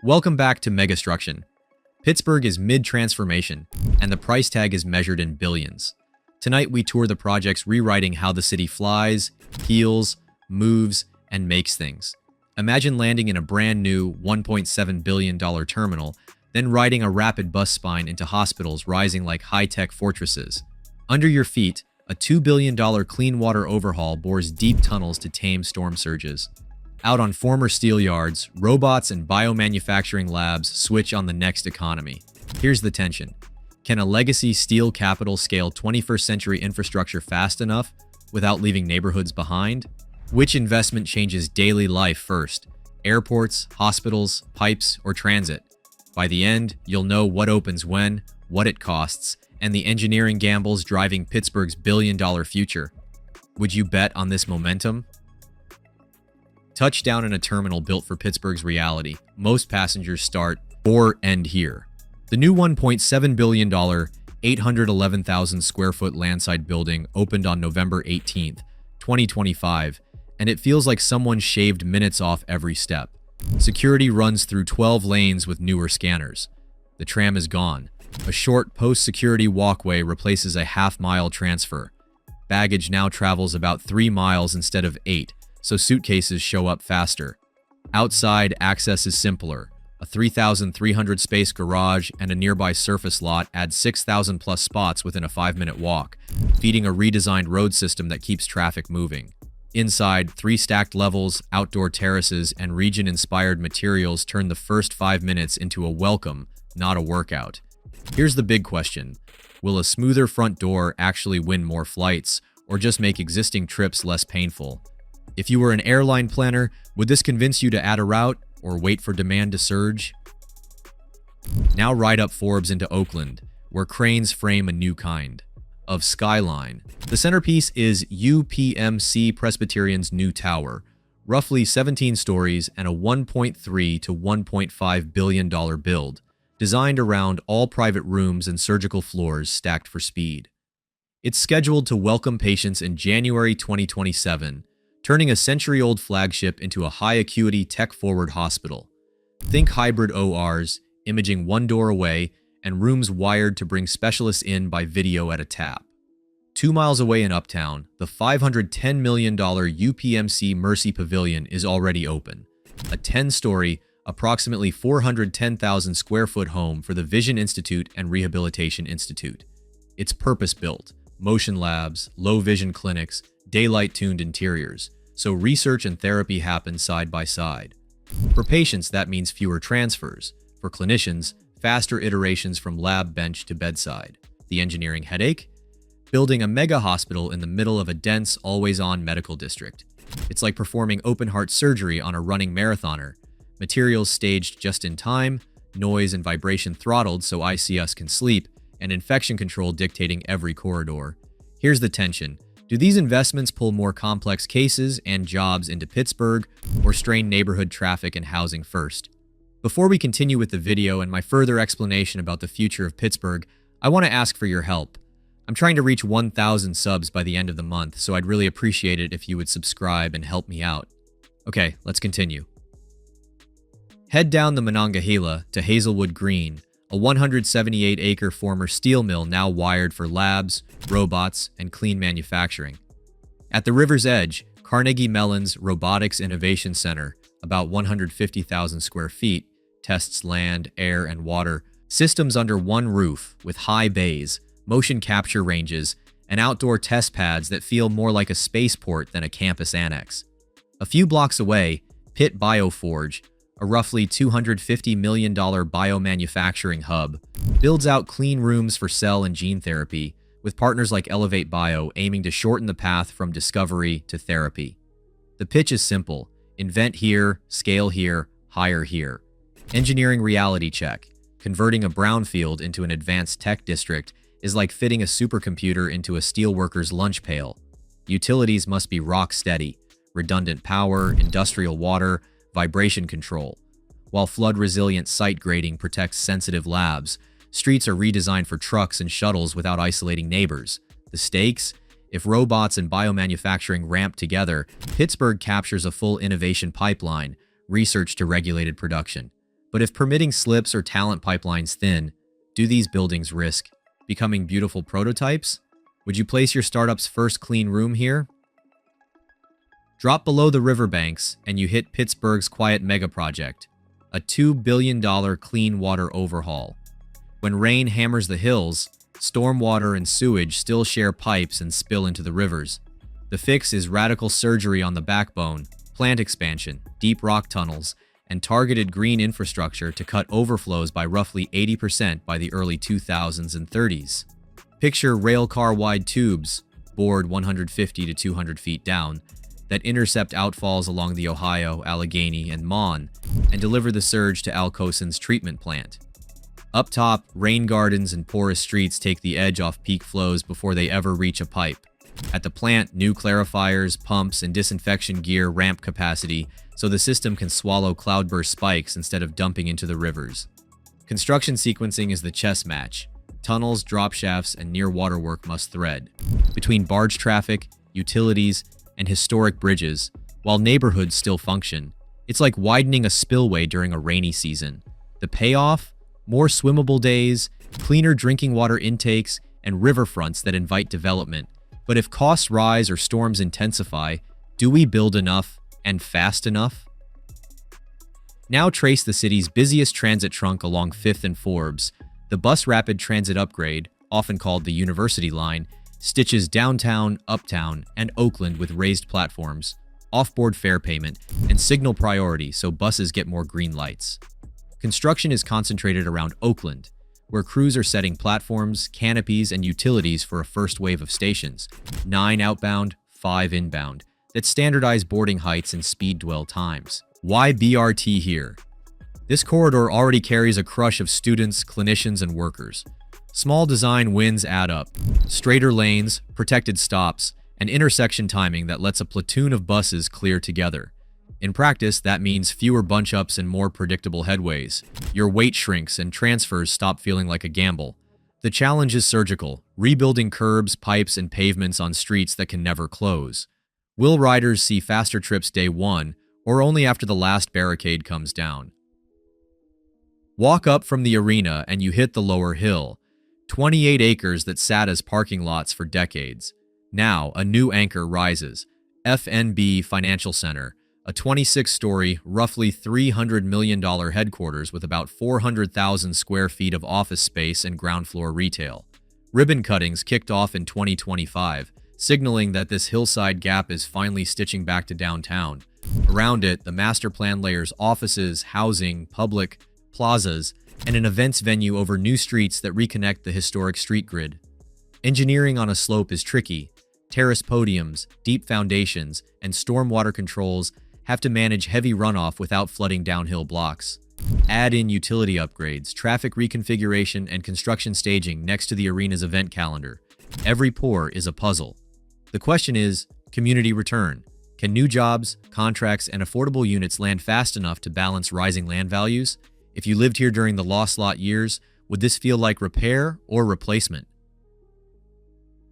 Welcome back to MegaStruction. Pittsburgh is mid-transformation, and the price tag is measured in billions. Tonight we tour the projects rewriting how the city flies, heals, moves, and makes things. Imagine landing in a brand new $1.7 billion terminal, then riding a rapid bus spine into hospitals rising like high-tech fortresses. Under your feet, a $2 billion clean water overhaul bores deep tunnels to tame storm surges. Out on former steel yards, robots and biomanufacturing labs switch on the next economy. Here's the tension. Can a legacy steel capital scale 21st century infrastructure fast enough without leaving neighborhoods behind? Which investment changes daily life first? Airports, hospitals, pipes, or transit? By the end, you'll know what opens when, what it costs, and the engineering gambles driving Pittsburgh's billion-dollar future. Would you bet on this momentum? Touchdown in a terminal built for Pittsburgh's reality. Most passengers start or end here. The new $1.7 billion, 811,000 square foot landside building opened on November 18th, 2025, and it feels like someone shaved minutes off every step. Security runs through 12 lanes with newer scanners. The tram is gone. A short post-security walkway replaces a half-mile transfer. Baggage now travels about 3 miles instead of 8. So suitcases show up faster. Outside, access is simpler. A 3,300 space garage and a nearby surface lot add 6,000 plus spots within a 5-minute walk, feeding a redesigned road system that keeps traffic moving. Inside, 3 stacked levels, outdoor terraces, and region-inspired materials turn the first 5 minutes into a welcome, not a workout. Here's the big question. Will a smoother front door actually win more flights, or just make existing trips less painful? If you were an airline planner, would this convince you to add a route or wait for demand to surge? Now ride up Forbes into Oakland, where cranes frame a new kind of skyline. The centerpiece is UPMC Presbyterian's new tower, roughly 17 stories and a $1.3 to $1.5 billion build, designed around all private rooms and surgical floors stacked for speed. It's scheduled to welcome patients in January 2027, turning a century-old flagship into a high-acuity, tech-forward hospital. Think hybrid ORs, imaging one door away, and rooms wired to bring specialists in by video at a tap. 2 miles away in Uptown, the $510 million UPMC Mercy Pavilion is already open. A 10-story, approximately 410,000 square foot home for the Vision Institute and Rehabilitation Institute. It's purpose-built, motion labs, low-vision clinics, daylight-tuned interiors, so research and therapy happen side by side. For patients, that means fewer transfers. For clinicians, faster iterations from lab bench to bedside. The engineering headache? Building a mega hospital in the middle of a dense, always-on medical district. It's like performing open-heart surgery on a running marathoner. Materials staged just in time, noise and vibration throttled so ICUs can sleep, and infection control dictating every corridor. Here's the tension. Do these investments pull more complex cases and jobs into Pittsburgh, or strain neighborhood traffic and housing first? Before we continue with the video and my further explanation about the future of Pittsburgh, I want to ask for your help. I'm trying to reach 1,000 subs by the end of the month, so I'd really appreciate it if you would subscribe and help me out. Okay, let's continue. Head down the Monongahela to Hazelwood Green, a 178-acre former steel mill now wired for labs, robots, and clean manufacturing. At the river's edge, Carnegie Mellon's Robotics Innovation Center, about 150,000 square feet, tests land, air, and water systems under one roof with high bays, motion capture ranges, and outdoor test pads that feel more like a spaceport than a campus annex. A few blocks away, Pitt Bioforge, a roughly $250 million biomanufacturing hub, builds out clean rooms for cell and gene therapy, with partners like Elevate Bio aiming to shorten the path from discovery to therapy. The pitch is simple: invent here, scale here, hire here. Engineering reality check. Converting a brownfield into an advanced tech district is like fitting a supercomputer into a steelworker's lunch pail. Utilities must be rock steady: redundant power, industrial water, vibration control. While flood-resilient site grading protects sensitive labs, streets are redesigned for trucks and shuttles without isolating neighbors. The stakes? If robots and biomanufacturing ramp together, Pittsburgh captures a full innovation pipeline, research to regulated production. But if permitting slips or talent pipelines thin, do these buildings risk becoming beautiful prototypes? Would you place your startup's first clean room here? Drop below the riverbanks and you hit Pittsburgh's quiet megaproject, a $2 billion clean water overhaul. When rain hammers the hills, stormwater and sewage still share pipes and spill into the rivers. The fix is radical surgery on the backbone, plant expansion, deep rock tunnels, and targeted green infrastructure to cut overflows by roughly 80% by the early 2000s and 30s. Picture railcar-wide tubes, bored 150 to 200 feet down, that intercept outfalls along the Ohio, Allegheny, and Mon, and deliver the surge to Al Cosan's treatment plant. Up top, rain gardens and porous streets take the edge off peak flows before they ever reach a pipe. At the plant, new clarifiers, pumps, and disinfection gear ramp capacity so the system can swallow cloudburst spikes instead of dumping into the rivers. Construction sequencing is the chess match. Tunnels, drop shafts, and near water work must thread between barge traffic, utilities, and historic bridges, while neighborhoods still function. It's like widening a spillway during a rainy season. The payoff? More swimmable days, cleaner drinking water intakes, and riverfronts that invite development. But if costs rise or storms intensify, do we build enough and fast enough? Now trace the city's busiest transit trunk along 5th and Forbes. The bus rapid transit upgrade, often called the University Line, stitches downtown, uptown, and Oakland with raised platforms, off-board fare payment, and signal priority so buses get more green lights. Construction is concentrated around Oakland, where crews are setting platforms, canopies, and utilities for a first wave of stations, 9 outbound, 5 inbound, that standardize boarding heights and speed dwell times. Why BRT here? This corridor already carries a crush of students, clinicians, and workers. Small design wins add up. Straighter lanes, protected stops, and intersection timing that lets a platoon of buses clear together. In practice, that means fewer bunch-ups and more predictable headways. Your wait shrinks and transfers stop feeling like a gamble. The challenge is surgical, rebuilding curbs, pipes, and pavements on streets that can never close. Will riders see faster trips day one, or only after the last barricade comes down? Walk up from the arena and you hit the lower hill. 28 acres that sat as parking lots for decades. Now, a new anchor rises. FNB Financial Center, a 26-story, roughly $300 million headquarters with about 400,000 square feet of office space and ground floor retail. Ribbon cuttings kicked off in 2025, signaling that this hillside gap is finally stitching back to downtown. Around it, the master plan layers offices, housing, public, plazas, and an events venue over new streets that reconnect the historic street grid. Engineering on a slope is tricky. Terrace podiums, deep foundations, and stormwater controls have to manage heavy runoff without flooding downhill blocks. Add in utility upgrades, traffic reconfiguration, and construction staging next to the arena's event calendar. Every pore is a puzzle. The question is, community return. Can new jobs, contracts, and affordable units land fast enough to balance rising land values? If you lived here during the lost lot years, would this feel like repair or replacement?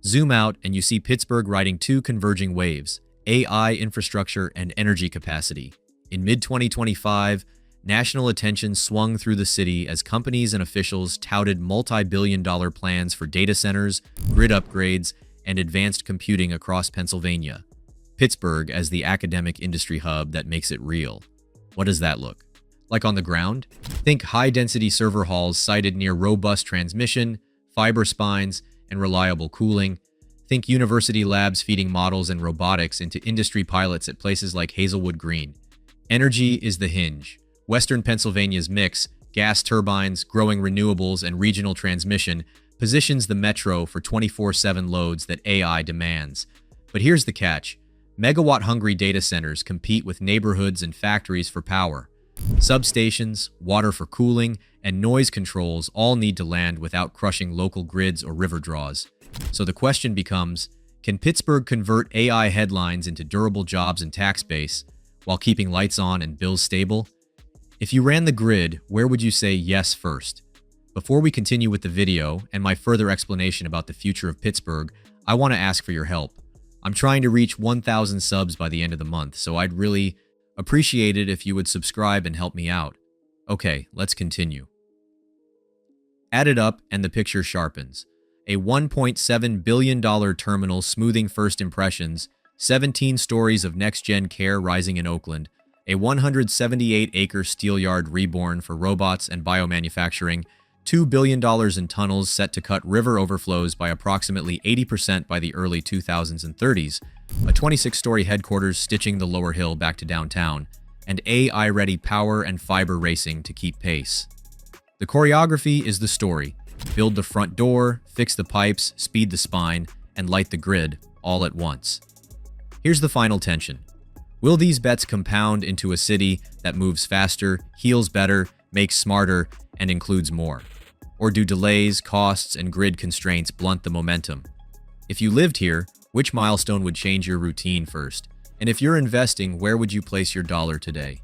Zoom out and you see Pittsburgh riding 2 converging waves, AI infrastructure and energy capacity. In mid-2025, national attention swung through the city as companies and officials touted multi-billion-dollar plans for data centers, grid upgrades, and advanced computing across Pennsylvania. Pittsburgh as the academic industry hub that makes it real. What does that look like on the ground? Think high-density server halls sited near robust transmission, fiber spines, and reliable cooling. Think university labs feeding models and robotics into industry pilots at places like Hazelwood Green. Energy is the hinge. Western Pennsylvania's mix, gas turbines, growing renewables, and regional transmission positions the metro for 24/7 loads that AI demands. But here's the catch. Megawatt-hungry data centers compete with neighborhoods and factories for power. Substations, water for cooling, and noise controls all need to land without crushing local grids or river draws. So the question becomes, can Pittsburgh convert AI headlines into durable jobs and tax base while keeping lights on and bills stable? If you ran the grid, where would you say yes first? Before we continue with the video and my further explanation about the future of Pittsburgh, I want to ask for your help. I'm trying to reach 1,000 subs by the end of the month, so I'd really appreciate it if you would subscribe and help me out. Okay, let's continue. Add it up and the picture sharpens. A $1.7 billion terminal smoothing first impressions, 17 stories of next-gen care rising in Oakland, a 178-acre steel yard reborn for robots and biomanufacturing, $2 billion in tunnels set to cut river overflows by approximately 80% by the early 2000s and 30s, a 26-story headquarters stitching the lower hill back to downtown, and AI-ready power and fiber racing to keep pace. The choreography is the story. Build the front door, fix the pipes, speed the spine, and light the grid, all at once. Here's the final tension. Will these bets compound into a city that moves faster, heals better, makes smarter, and includes more? Or do delays, costs, and grid constraints blunt the momentum? If you lived here, which milestone would change your routine first? And if you're investing, where would you place your dollar today?